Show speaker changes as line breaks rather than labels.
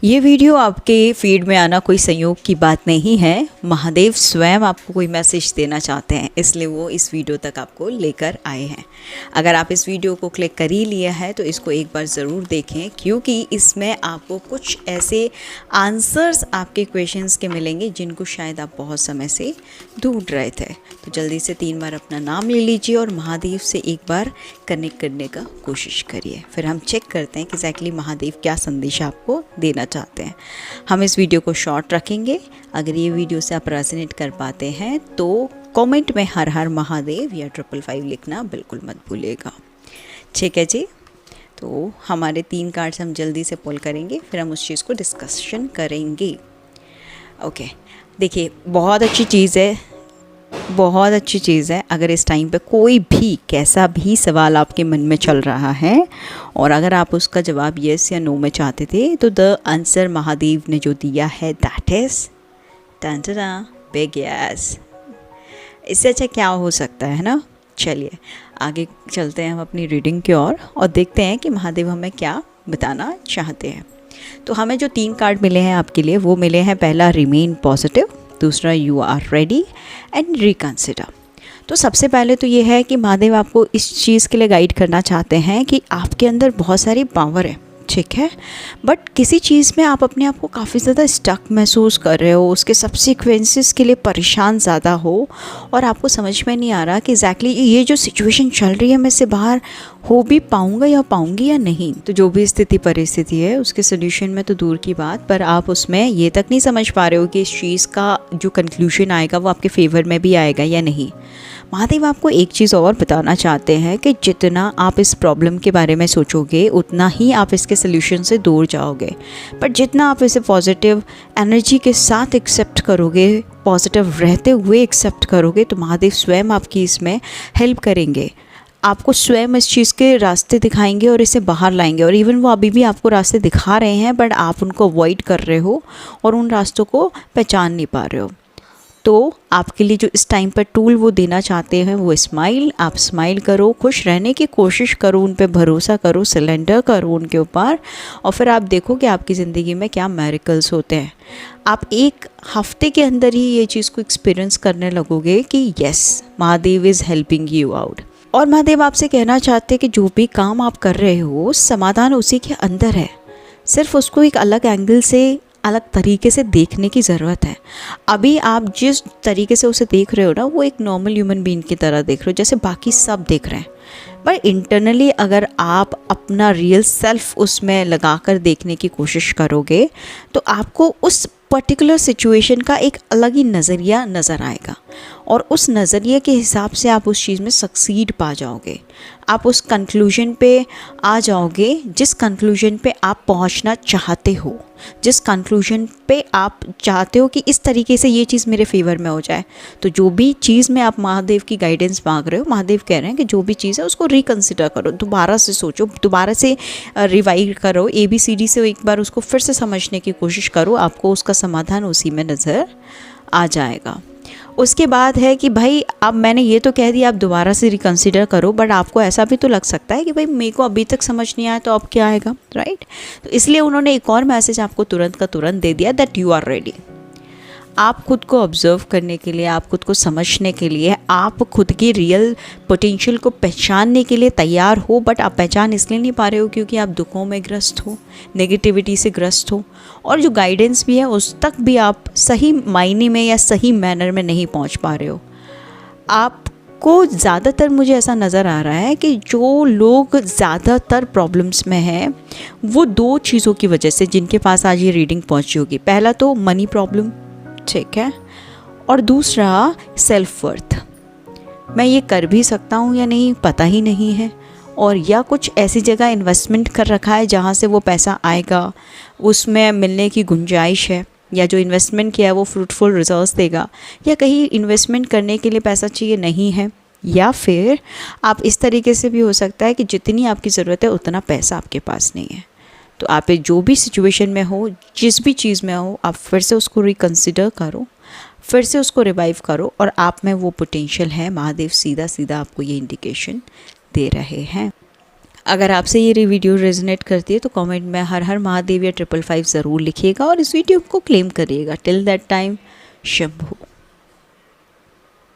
ये वीडियो आपके फीड में आना कोई संयोग की बात नहीं है। महादेव स्वयं आपको कोई मैसेज देना चाहते हैं, इसलिए वो इस वीडियो तक आपको लेकर आए हैं। अगर आप इस वीडियो को क्लिक कर ही लिया है तो इसको एक बार ज़रूर देखें, क्योंकि इसमें आपको कुछ ऐसे आंसर्स आपके क्वेश्चंस के मिलेंगे जिनको शायद आप बहुत समय से ढूंढ रहे थे। तो जल्दी से 3 बार अपना नाम ले लीजिए और महादेव से एक बार कनेक्ट करने का कोशिश करिए। फिर हम चेक करते हैं कि एग्जैक्टली महादेव क्या संदेश आपको देना चाहते हैं। हम इस वीडियो को शॉर्ट रखेंगे। अगर ये वीडियो से आप रेजोनेट कर पाते हैं तो कमेंट में हर हर महादेव या 555 लिखना बिल्कुल मत भूलिएगा। ठीक है जी, तो हमारे 3 कार्ड्स हम जल्दी से पुल करेंगे, फिर हम उस चीज़ को डिस्कशन करेंगे। ओके, देखिए बहुत अच्छी चीज़ है, बहुत अच्छी चीज़ है। अगर इस टाइम पे कोई भी कैसा भी सवाल आपके मन में चल रहा है और अगर आप उसका जवाब येस या नो में चाहते थे, तो द आंसर महादेव ने जो दिया है दैट इज़ टंटना बिग यस। इससे अच्छा क्या हो सकता है ना। चलिए आगे चलते हैं हम अपनी रीडिंग की ओर और देखते हैं कि महादेव हमें क्या बताना चाहते हैं। तो हमें जो 3 कार्ड मिले हैं आपके लिए, वो मिले हैं, पहला रिमेन पॉजिटिव, दूसरा you are ready and reconsider. तो सबसे पहले तो ये है कि महादेव आपको इस चीज़ के लिए गाइड करना चाहते हैं कि आपके अंदर बहुत सारी पावर है, ठीक है, बट किसी चीज़ में आप अपने आप को काफ़ी ज़्यादा स्टक महसूस कर रहे हो, उसके सबसिक्वेंसेस के लिए परेशान ज़्यादा हो और आपको समझ में नहीं आ रहा कि एग्जैक्टली ये जो सिचुएशन चल रही है मैं इससे बाहर हो भी पाऊँगा या पाऊँगी या नहीं। तो जो भी स्थिति परिस्थिति है उसके सोल्यूशन में तो दूर की बात, पर आप उसमें ये तक नहीं समझ पा रहे हो कि इस चीज़ का जो कंक्लूजन आएगा वो आपके फेवर में भी आएगा या नहीं। महादेव आपको एक चीज़ और बताना चाहते हैं कि जितना आप इस प्रॉब्लम के बारे में सोचोगे उतना ही आप इसके सल्यूशन से दूर जाओगे, पर जितना आप इसे पॉजिटिव एनर्जी के साथ एक्सेप्ट करोगे, पॉजिटिव रहते हुए एक्सेप्ट करोगे, तो महादेव स्वयं आपकी इसमें हेल्प करेंगे, आपको स्वयं इस चीज़ के रास्ते दिखाएंगे और इसे बाहर लाएंगे। और इवन वो अभी भी आपको रास्ते दिखा रहे हैं बट आप उनको अवॉइड कर रहे हो और उन रास्तों को पहचान नहीं पा रहे हो। तो आपके लिए जो इस टाइम पर टूल वो देना चाहते हैं वो स्माइल। आप स्माइल करो, खुश रहने की कोशिश करो, उन पे भरोसा करो, सिलेंडर करो उनके ऊपर, और फिर आप देखो कि आपकी ज़िंदगी में क्या मैरिकल्स होते हैं। आप 1 हफ्ते के अंदर ही ये चीज़ को एक्सपीरियंस करने लगोगे कि yes, Mahadev is helping you out. और महादेव आपसे कहना चाहते हैं कि जो भी काम आप कर रहे हो समाधान उसी के अंदर है, सिर्फ उसको एक अलग एंगल से, अलग तरीके से देखने की ज़रूरत है। अभी आप जिस तरीके से उसे देख रहे हो ना, वो एक नॉर्मल ह्यूमन बीइंग की तरह देख रहे हो, जैसे बाकी सब देख रहे हैं, पर इंटरनली अगर आप अपना रियल सेल्फ उसमें लगा कर देखने की कोशिश करोगे तो आपको उस पर्टिकुलर सिचुएशन का एक अलग ही नज़रिया नज़र आएगा और उस नज़रिए के हिसाब से आप उस चीज़ में सक्सीड पा जाओगे। आप उस कंक्लूजन पे आ जाओगे जिस कंक्लूजन पे आप पहुंचना चाहते हो, जिस कंक्लूजन पे आप चाहते हो कि इस तरीके से ये चीज़ मेरे फेवर में हो जाए। तो जो भी चीज़ में आप महादेव की गाइडेंस मांग रहे हो, महादेव कह रहे हैं कि जो भी चीज़ है उसको रिकंसिडर करो, दोबारा से सोचो, दोबारा से रिवाइव करो, ABCD से एक बार उसको फिर से समझने की कोशिश करो, आपको उसका समाधान उसी में नज़र आ जाएगा। उसके बाद है कि भाई अब मैंने ये तो कह दिया, आप दोबारा से रिकंसिडर करो, बट आपको ऐसा भी तो लग सकता है कि भाई मेरे को अभी तक समझ नहीं आया तो अब क्या आएगा, राइट। तो इसलिए उन्होंने एक और मैसेज आपको तुरंत का तुरंत दे दिया, दैट यू आर रेडी। आप खुद को ऑब्जर्व करने के लिए, आप खुद को समझने के लिए, आप खुद की रियल पोटेंशियल को पहचानने के लिए तैयार हो, बट आप पहचान इसलिए नहीं पा रहे हो क्योंकि आप दुखों में ग्रस्त हो, नेगेटिविटी से ग्रस्त हो, और जो गाइडेंस भी है उस तक भी आप सही मायने में या सही मैनर में नहीं पहुंच पा रहे हो। आपको ज़्यादातर मुझे ऐसा नज़र आ रहा है कि जो लोग ज़्यादातर प्रॉब्लम्स में हैं वो 2 चीज़ों की वजह से, जिनके पास आज ये रीडिंग पहुंची होगी। पहला तो मनी प्रॉब्लम, ठीक है, और दूसरा सेल्फ वर्थ। मैं ये कर भी सकता हूँ या नहीं पता ही नहीं है, और या कुछ ऐसी जगह इन्वेस्टमेंट कर रखा है जहाँ से वो पैसा आएगा, उसमें मिलने की गुंजाइश है, या जो इन्वेस्टमेंट किया है वो फ्रूटफुल रिजल्ट्स देगा, या कहीं इन्वेस्टमेंट करने के लिए पैसा चाहिए नहीं है, या फिर आप इस तरीके से भी हो सकता है कि जितनी आपकी ज़रूरत है उतना पैसा आपके पास नहीं है। तो आप जो भी सिचुएशन में हो, जिस भी चीज़ में हो, आप फिर से उसको रिकंसिडर करो, फिर से उसको रिवाइव करो, और आप में वो पोटेंशियल है। महादेव सीधा सीधा आपको ये इंडिकेशन दे रहे हैं। अगर आपसे ये वीडियो रेजोनेट करती है तो कमेंट में हर हर महादेव या 555 ज़रूर लिखिएगा और इस वीडियो को क्लेम करिएगा। Till that time Shambhu.